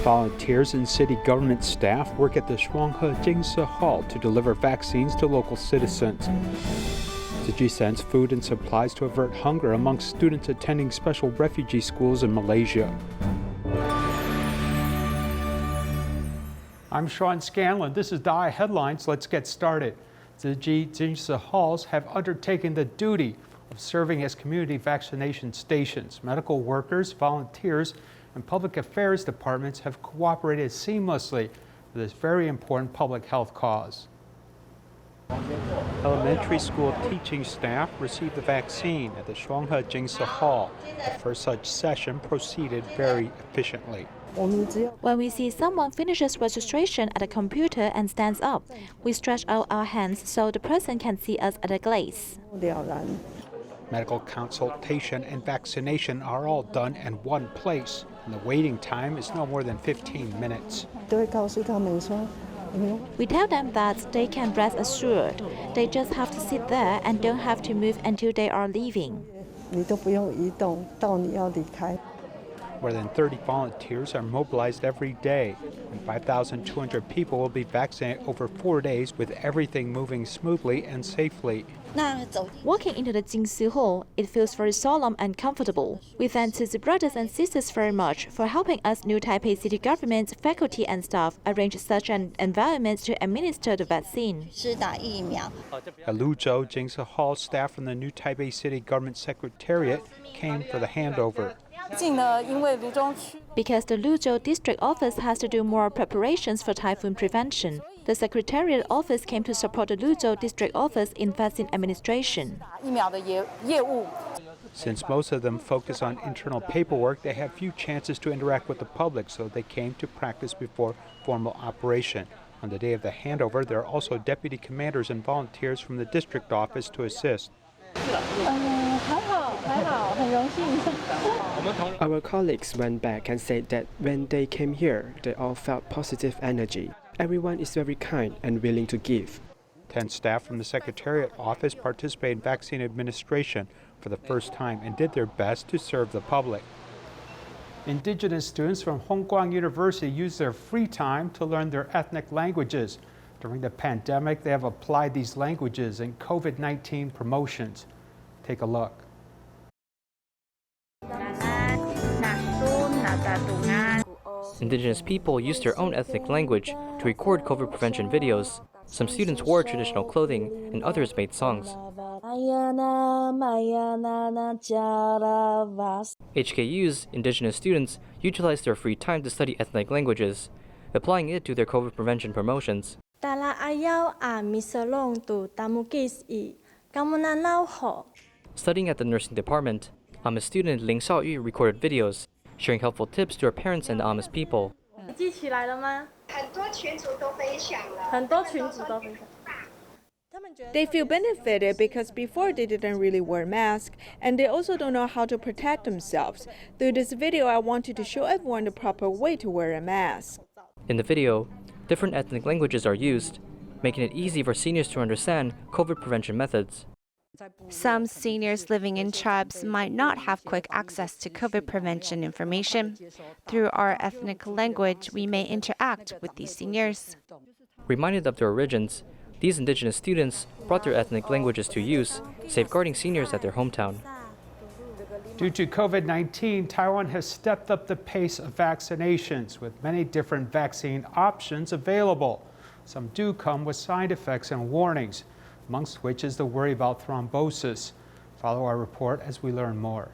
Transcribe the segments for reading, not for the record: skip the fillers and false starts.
Volunteers and city government staff work at the Shuanghe Jingsi Hall to deliver vaccines to local citizens. Tzu Chi sends food and supplies to avert hunger among students attending special refugee schools in Malaysia. I'm Sean Scanlon. This is Dai Headlines. Let's get started. Tzu Chi Jingsi Halls have undertaken the duty of serving as community vaccination stations. Medical workers, volunteers, and public affairs departments have cooperated seamlessly for this very important public health cause. Elementary school teaching staff received the vaccine at the Shuanghe Jingsi Hall. The first such session proceeded very efficiently. When we see someone finishes registration at a computer and stands up, we stretch out our hands so the person can see us at a glance. Medical consultation and vaccination are all done in one place, and the waiting time is no more than 15 minutes. We tell them that they can rest assured. They just have to sit there and don't have to move until they are leaving. More than 30 volunteers are mobilized every day, and 5,200 people will be vaccinated over 4 days with everything moving smoothly and safely. Walking into the Jingsi Hall, it feels very solemn and comfortable. We thank Tzu brothers and sisters very much for helping us new Taipei City government, faculty and staff arrange such an environment to administer the vaccine. A Luzhou Jingsi Hall staff from the new Taipei City government secretariat came for the handover. Because the Luzhou district office has to do more preparations for typhoon prevention, the Secretariat office came to support the Luzhou district office in vaccine administration. Since most of them focus on internal paperwork, they have few chances to interact with the public, so they came to practice before formal operation. On the day of the handover, there are also deputy commanders and volunteers from the district office to assist. Our colleagues went back and said that when they came here, they all felt positive energy. Everyone is very kind and willing to give. 10 staff from the Secretariat office participated in vaccine administration for the first time and did their best to serve the public. Indigenous students from Hongguang University use their free time to learn their ethnic languages. During the pandemic, they have applied these languages in COVID-19 promotions. Take a look. Indigenous people use their own ethnic language to record COVID prevention videos. Some students wore traditional clothing and others made songs. HKU's Indigenous students utilize their free time to study ethnic languages, applying it to their COVID prevention promotions. Studying at the nursing department, Amish student Ling Xiaoyu recorded videos, sharing helpful tips to her parents and Amish people. They feel benefited because before they didn't really wear masks, and they also don't know how to protect themselves. Through this video, I wanted to show everyone the proper way to wear a mask. In the video, different ethnic languages are used, making it easy for seniors to understand COVID prevention methods. Some seniors living in tribes might not have quick access to COVID prevention information. Through our ethnic language, we may interact with these seniors. Reminded of their origins, these Indigenous students brought their ethnic languages to use, safeguarding seniors at their hometown. Due to COVID-19, Taiwan has stepped up the pace of vaccinations with many different vaccine options available. Some do come with side effects and warnings, amongst which is the worry about thrombosis. Follow our report as we learn more.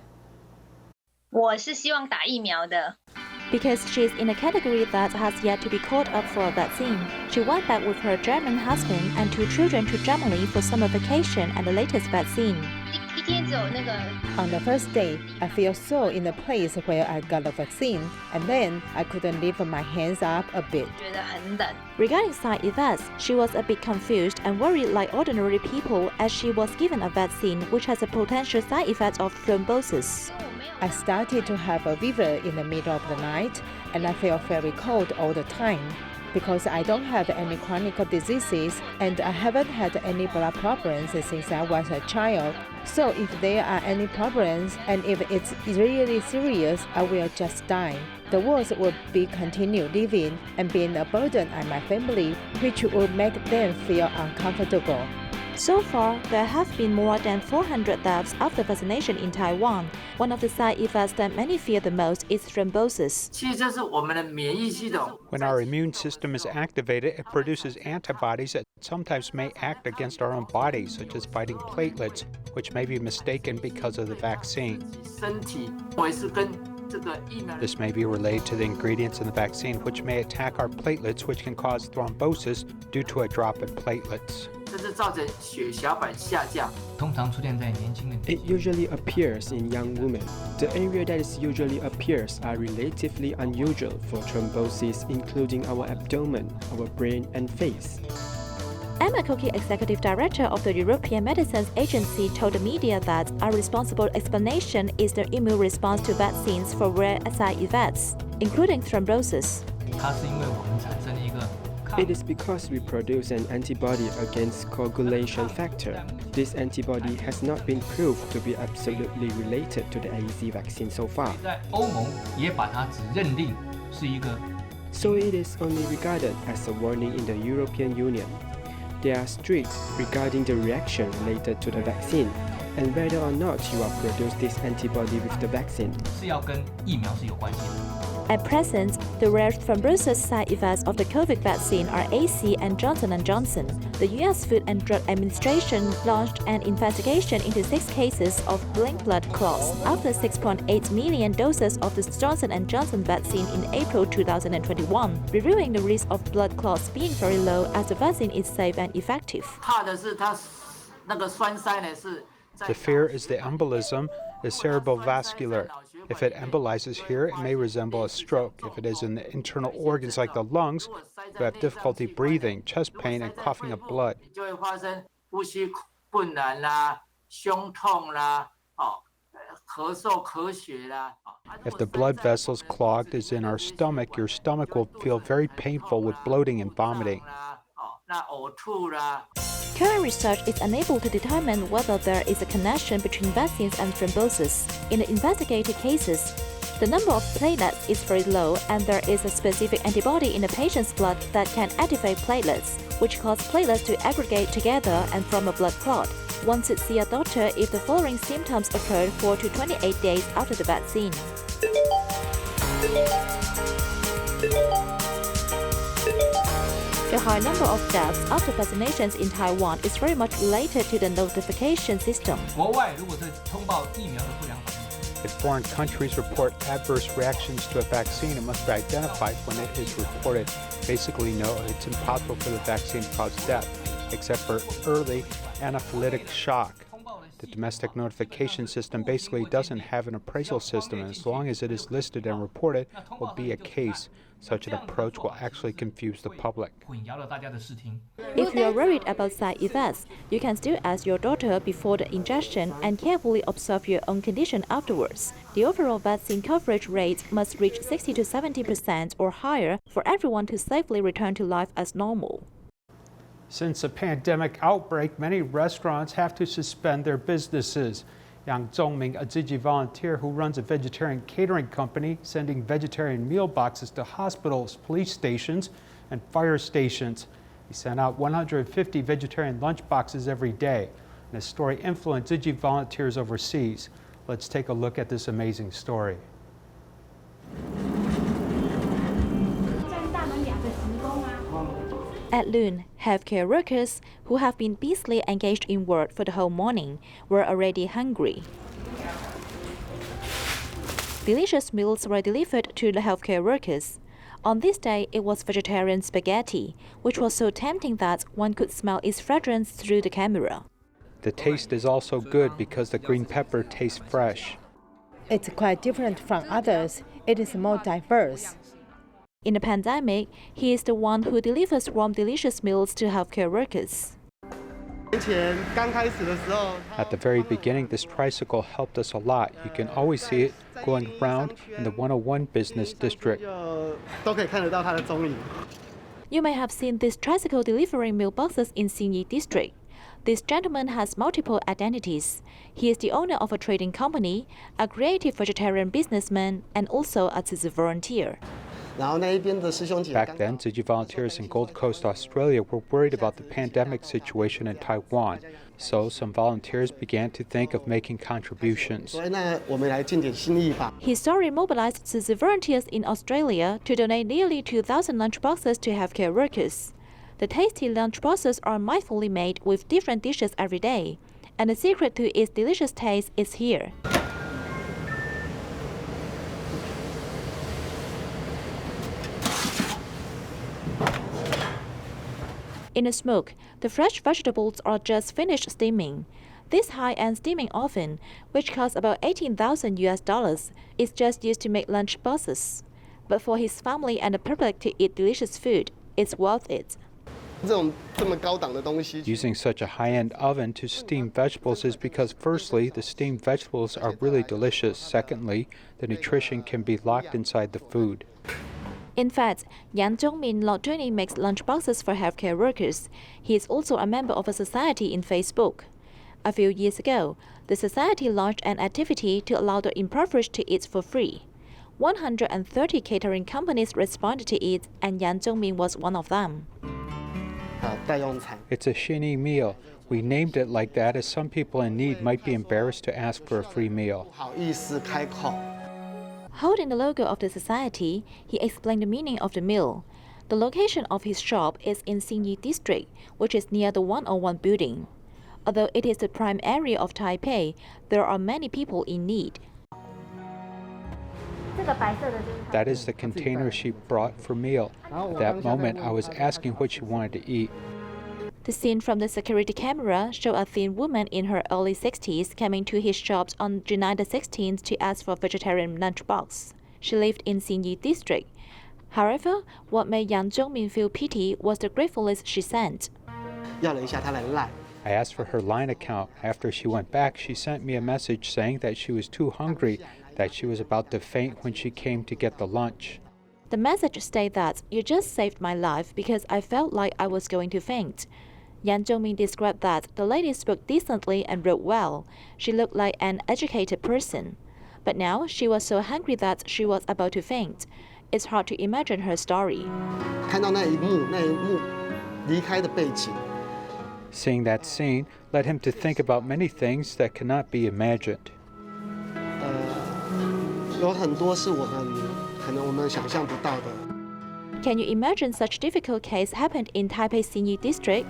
Because she's in a category that has yet to be called up for a vaccine, she went back with her German husband and 2 children to Germany for summer vacation and the latest vaccine. On the first day, I feel so in the place where I got the vaccine, and then I couldn't lift my hands up a bit. Regarding side effects, she was a bit confused and worried like ordinary people as she was given a vaccine which has a potential side effect of thrombosis. I started to have a fever in the middle of the night, and I felt very cold all the time. because I don't have any chronic diseases and I haven't had any blood problems since I was a child. So if there are any problems and if it's really serious, I will just die. The worst would be continue living and being a burden on my family, which would make them feel uncomfortable. So far, there have been more than 400 deaths after vaccination in Taiwan. One of the side effects that many fear the most is thrombosis. When our immune system is activated, it produces antibodies that sometimes may act against our own bodies, such as fighting platelets, which may be mistaken because of the vaccine. This may be related to the ingredients in the vaccine, which may attack our platelets, which can cause thrombosis due to a drop in platelets. It usually appears in young women. The area that it usually appears are relatively unusual for thrombosis, including our abdomen, our brain, and face. Emma Koki, Executive Director of the European Medicines Agency, told the media that a responsible explanation is the immune response to vaccines for rare side effects, including thrombosis. It is because we produce an antibody against coagulation factor. This antibody has not been proved to be absolutely related to the AZ vaccine so far. So it is only regarded as a warning in the European Union. They are strict regarding the reaction related to the vaccine and whether or not you have produced this antibody with the vaccine. At present, the rare thrombosis side effects of the COVID vaccine are AC and Johnson & Johnson. The U.S. Food and Drug Administration launched an investigation into 6 cases of blind blood clots after 6.8 million doses of the Johnson & Johnson vaccine in April 2021, reviewing the risk of blood clots being very low as the vaccine is safe and effective. The fear is the embolism is cerebrovascular. If it embolizes here, it may resemble a stroke. If it is in the internal organs like the lungs, you have difficulty breathing, chest pain, and coughing up blood. If the blood vessels clogged is in our stomach, your stomach will feel very painful with bloating and vomiting. Current research is unable to determine whether there is a connection between vaccines and thrombosis. In the investigated cases, the number of platelets is very low and there is a specific antibody in the patient's blood that can activate platelets, which cause platelets to aggregate together and form a blood clot. One should see a doctor if the following symptoms occurred 4 to 28 days after the vaccine. The high number of deaths after vaccinations in Taiwan is very much related to the notification system. If foreign countries report adverse reactions to a vaccine, it must be identified when it is reported. Basically, no, it's impossible for the vaccine to cause death, except for early anaphylactic shock. The domestic notification system basically doesn't have an appraisal system, and as long as it is listed and reported, will be a case. Such an approach will actually confuse the public. If you are worried about side effects, you can still ask your doctor before the injection and carefully observe your own condition afterwards. The overall vaccine coverage rate must reach 60 to 70% or higher for everyone to safely return to life as normal. Since the pandemic outbreak, many restaurants have to suspend their businesses. Yang Zhongming, a Tzu Chi volunteer who runs a vegetarian catering company, sending vegetarian meal boxes to hospitals, police stations, and fire stations. He sent out 150 vegetarian lunch boxes every day. And his story influenced Tzu Chi volunteers overseas. Let's take a look at this amazing story. At noon, healthcare workers, who have been busily engaged in work for the whole morning, were already hungry. Delicious meals were delivered to the healthcare workers. On this day, it was vegetarian spaghetti, which was so tempting that one could smell its fragrance through the camera. The taste is also good because the green pepper tastes fresh. It's quite different from others. It is more diverse. In the pandemic, he is the one who delivers warm, delicious meals to healthcare workers. At the very beginning, this tricycle helped us a lot. You can always see it going around in the 101 business district. You may have seen these tricycle delivering meal boxes in Xinyi district. This gentleman has multiple identities. He is the owner of a trading company, a creative vegetarian businessman, and also a Tzu Chi volunteer. Back then, Tzu Chi volunteers in Gold Coast, Australia were worried about the pandemic situation in Taiwan. So some volunteers began to think of making contributions. His story mobilized Tzu Chi volunteers in Australia to donate nearly 2,000 lunchboxes to healthcare workers. The tasty lunchboxes are mindfully made with different dishes every day, and the secret to its delicious taste is here. In the smoke, the fresh vegetables are just finished steaming. This high-end steaming oven, which costs about $18,000, is just used to make lunch boxes. But for his family and the public to eat delicious food, it's worth it. Using such a high-end oven to steam vegetables is because, firstly, the steamed vegetables are really delicious. Secondly, the nutrition can be locked inside the food. In fact, Yang Zhongmin not only makes lunchboxes for healthcare workers, he is also a member of a society in Facebook. A few years ago, the society launched an activity to allow the impoverished to eat for free. 130 catering companies responded to it, and Yang Zhongmin was one of them. It's a Xini meal. We named it like that as some people in need might be embarrassed to ask for a free meal. Holding the logo of the society, he explained the meaning of the meal. The location of his shop is in Xinyi district, which is near the 101 building. Although it is the prime area of Taipei, there are many people in need. That is the container she brought for meal. At that moment, I was asking what she wanted to eat. The scene from the security camera shows a thin woman in her early 60s coming to his shops on July the 16th to ask for a vegetarian lunchbox. She lived in Xinyi district. However, what made Yang Zhongmin feel pity was the gratefulness she sent. I asked for her line account. After she went back, she sent me a message saying that she was too hungry, that she was about to faint when she came to get the lunch. The message stated that, "You just saved my life because I felt like I was going to faint." Yang Zhongmin described that the lady spoke decently and wrote well. She looked like an educated person. But now she was so hungry that she was about to faint. It's hard to imagine her story. Seeing that scene led him to think about many things that cannot be imagined. Can you imagine such difficult case happened in Taipei City district?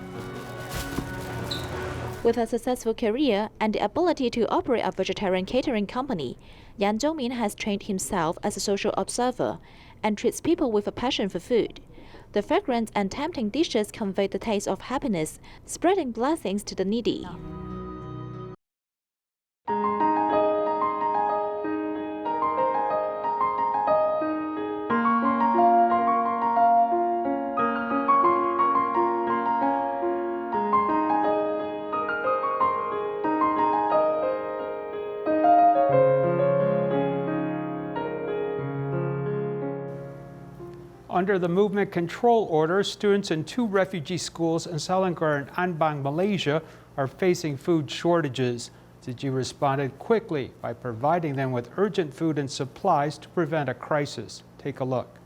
With a successful career and the ability to operate a vegetarian catering company, Yang Zhongmin has trained himself as a social observer and treats people with a passion for food. The fragrant and tempting dishes convey the taste of happiness, spreading blessings to the needy. Under the movement control order, students in 2 refugee schools in Selangor and Anbang, Malaysia, are facing food shortages. Tzu Chi responded quickly by providing them with urgent food and supplies to prevent a crisis. Take a look.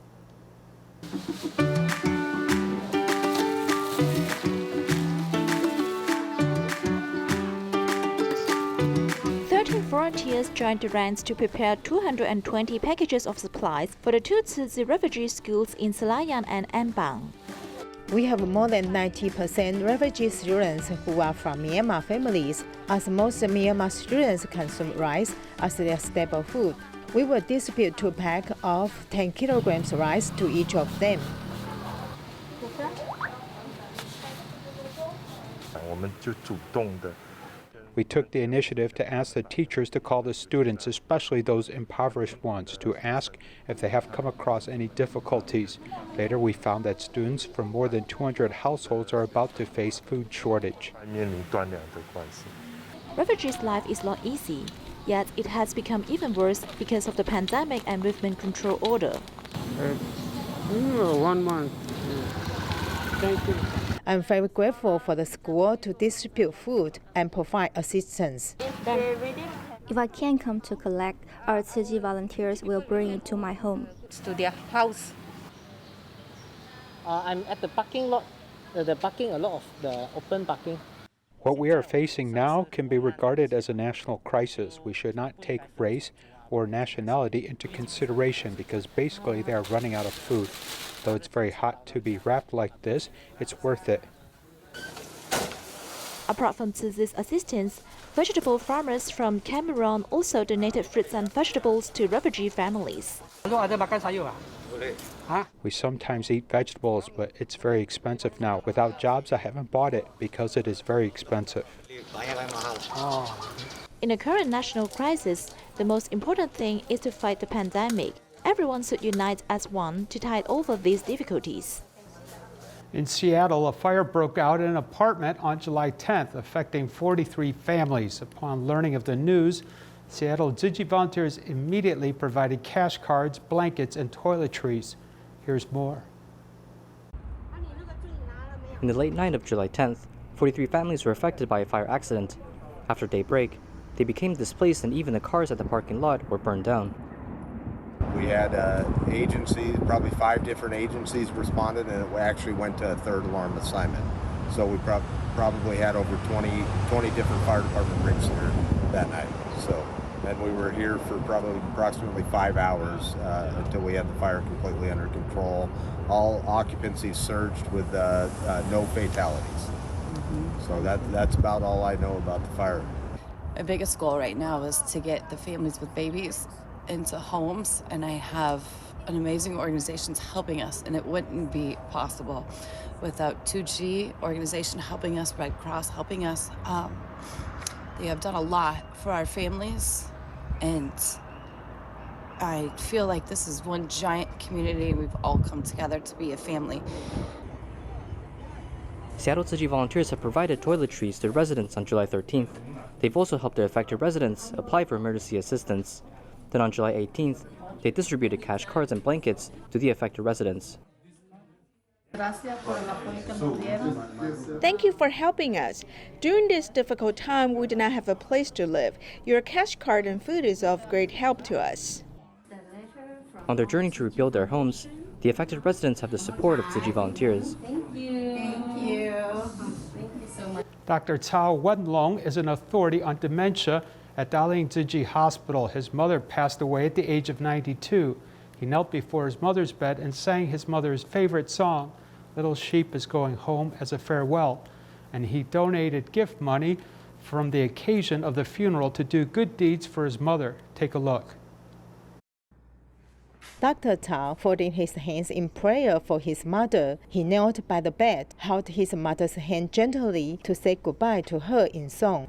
13 volunteers joined the ranks to prepare 220 packages of supplies for the 2 Tzu Chi refugee schools in Selayang and Anbang. We have more than 90% refugee students who are from Myanmar families, as most Myanmar students consume rice as their staple food. We will distribute 2 packs of 10 kilograms rice to each of them. We took the initiative to ask the teachers to call the students, especially those impoverished ones, to ask if they have come across any difficulties. Later, we found that students from more than 200 households are about to face food shortage. Refugees' life is not easy, yet it has become even worse because of the pandemic and movement control order. 1 month. Thank you. I'm very grateful for the school to distribute food and provide assistance. If I can't come to collect, our Tzu Chi volunteers will bring it to my home. To their house. I'm at the parking lot, the parking, a lot of the open parking. What we are facing now can be regarded as a national crisis. We should not take race or nationality into consideration because basically they are running out of food. Though it's very hot to be wrapped like this, it's worth it. Apart from Tzu Chi's assistance, vegetable farmers from Cameroon also donated fruits and vegetables to refugee families. We sometimes eat vegetables, but it's very expensive now. Without jobs, I haven't bought it because it is very expensive. In the current national crisis, the most important thing is to fight the pandemic. Everyone should unite as one to tide over these difficulties. In Seattle, a fire broke out in an apartment on July 10th, affecting 43 families. Upon learning of the news, Seattle Tzu Chi volunteers immediately provided cash cards, blankets, and toiletries. Here's more. In the late night of July 10th, 43 families were affected by a fire accident. After daybreak, they became displaced and even the cars at the parking lot were burned down. We had agencies, probably 5 different agencies responded, and it actually went to a third alarm assignment. So we probably had over 20 different fire department rigs there that night. So, and we were here for probably approximately 5 hours until we had the fire completely under control. All occupancies surged with no fatalities. So that's about all I know about the fire. My biggest goal right now is to get the families with babies into homes, and I have an amazing organizations helping us, and it wouldn't be possible without Tzu Chi organization helping us, Red Cross helping us. They have done a lot for our families, and I feel like this is one giant community. We've all come together to be a family. Seattle Tzu Chi volunteers have provided toiletries to residents on July 13th. They've also helped the affected residents apply for emergency assistance. Then on July 18th, they distributed cash cards and blankets to the affected residents. Thank you for helping us. During this difficult time, we do not have a place to live. Your cash card and food is of great help to us. On their journey to rebuild their homes, the affected residents have the support of Tzu Chi volunteers. Thank you so much. Dr. Cao Wenlong is an authority on dementia at Dalian Tzu Chi Hospital. His mother passed away at the age of 92. He knelt before his mother's bed and sang his mother's favorite song, Little Sheep is Going Home, as a farewell. And he donated gift money from the occasion of the funeral to do good deeds for his mother. Take a look. Dr. Cao, folding his hands in prayer for his mother, he knelt by the bed, held his mother's hand gently to say goodbye to her in song.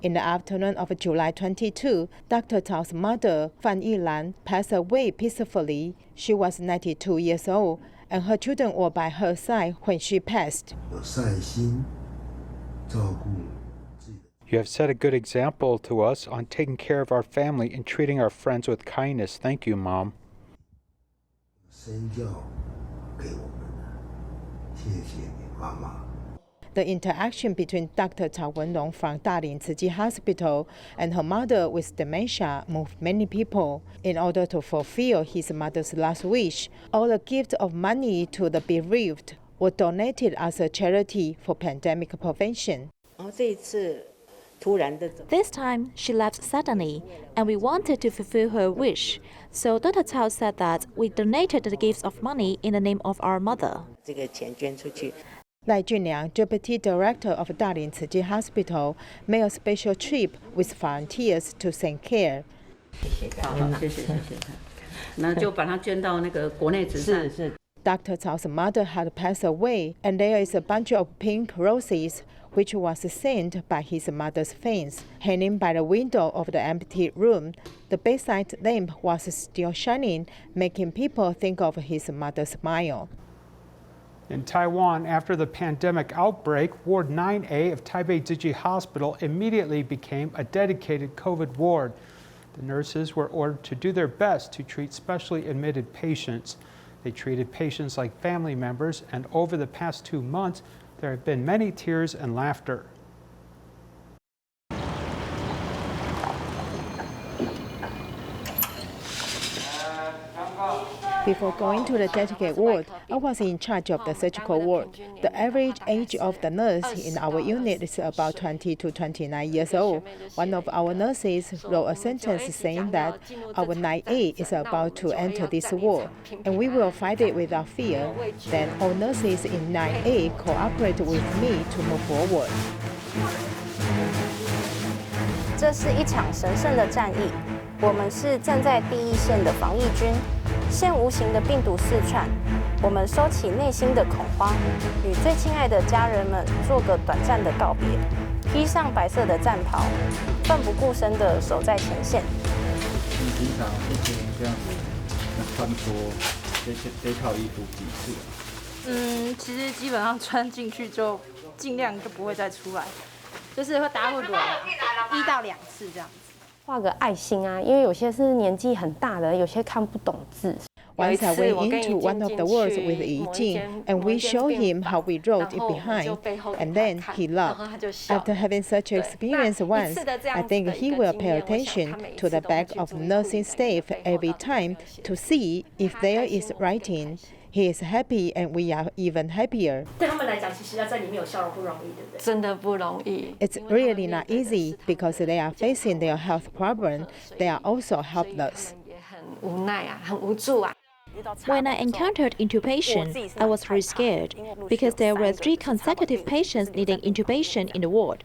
In the afternoon of July 22, Dr. Cao's mother, Fan Yilan, passed away peacefully. She was 92 years old, and her children were by her side when she passed. You have set a good example to us on taking care of our family and treating our friends with kindness. Thank you, Mom. The interaction between Dr. Cao Wenlong from Dalian Tzu Chi Hospital and her mother with dementia moved many people. In order to fulfill his mother's last wish, all the gifts of money to the bereaved were donated as a charity for pandemic prevention. This time, she left suddenly, and we wanted to fulfill her wish. So Dr. Cao said that we donated the gifts of money in the name of our mother. Lai Junliang, Deputy Director of Dalian Tzu Chi Hospital, made a special trip with volunteers to send care. Dr. Cao's mother had passed away, and there is a bunch of pink roses which was sent by his mother's fans, hanging by the window of the empty room. The bedside lamp was still shining, making people think of his mother's smile. In Taiwan, after the pandemic outbreak, Ward 9A of Taipei City Hospital immediately became a dedicated COVID ward. The nurses were ordered to do their best to treat specially admitted patients. They treated patients like family members, and over the past 2 months, there have been many tears and laughter. Before going to the dedicated ward, I was in charge of the surgical ward. The average age of the nurse in our unit is about 20 to 29 years old. One of our nurses wrote a sentence saying that our 9A is about to enter this ward, and we will fight it without fear. Then all nurses in 9A cooperate with me to move forward. 这是一场神圣的战役，我们是站在第一线的防疫军。现无形的病毒四窜，我们收起内心的恐慌，与最亲爱的家人们做个短暂的告别，披上白色的战袍，奋不顾身地守在前线。你平常一天这样子穿梭这套衣服几次？其实基本上穿进去就尽量就不会再出来，就是大家会轮1到2次这样子。 画个爱心啊，因为有些是年纪很大的，有些看不懂字。 Once I went into one of the wards with Yi Jing, and we showed him how we wrote it behind, and then he laughed. After having such an experience once, I think he will pay attention to the back of nursing staff every time to see if there is writing. He is happy, and we are even happier. 对他们来讲，其实要在里面有笑容不容易，对不对？真的不容易。 It's really not easy because they are facing their health problem. They are also helpless. 也很无奈啊，很无助啊。 When I encountered intubation, I was very scared because there were 3 consecutive patients needing intubation in the ward.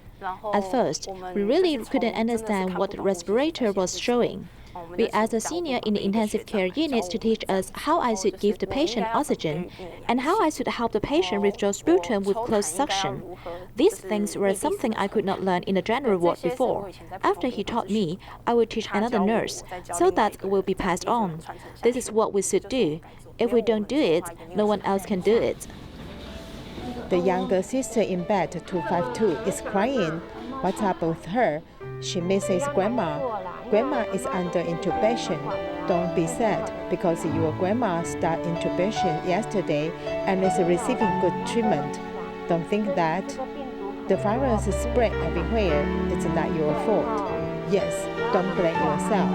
At first, we really couldn't understand what the respirator was showing. We asked a senior in the intensive care units to teach us how I should give the patient oxygen and how I should help the patient withdraw sputum with closed suction. These things were something I could not learn in the general ward before. After he taught me, I would teach another nurse, so that it will be passed on. This is what we should do. If we don't do it, no one else can do it. The younger sister in bed 252 is crying. What's up with her? She misses grandma. Grandma is under intubation. Don't be sad because your grandma started intubation yesterday and is receiving good treatment. Don't think that the virus is spread everywhere. It's not your fault. Yes, don't blame yourself.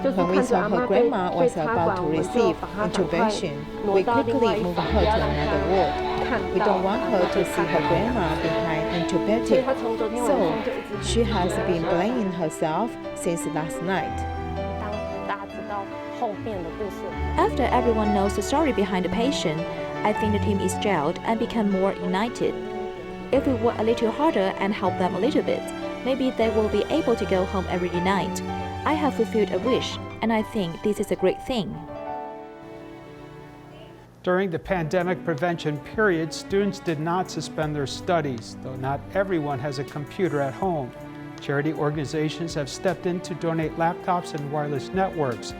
When we saw her grandma was about to receive intubation, we quickly moved her to another ward. We don't want her to see her grandma behind intubated, so she has been blaming herself since last night. After everyone knows the story behind the patient, I think the team is gelled and become more united. If we work a little harder and help them a little bit, maybe they will be able to go home every night. I have fulfilled a wish, and I think this is a great thing. During the pandemic prevention period, students did not suspend their studies, though not everyone has a computer at home. Charity organizations have stepped in to donate laptops and wireless networks.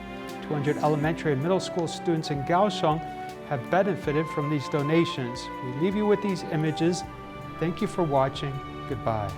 200 elementary and middle school students in Kaohsiung have benefited from these donations. We leave you with these images. Thank you for watching. Goodbye.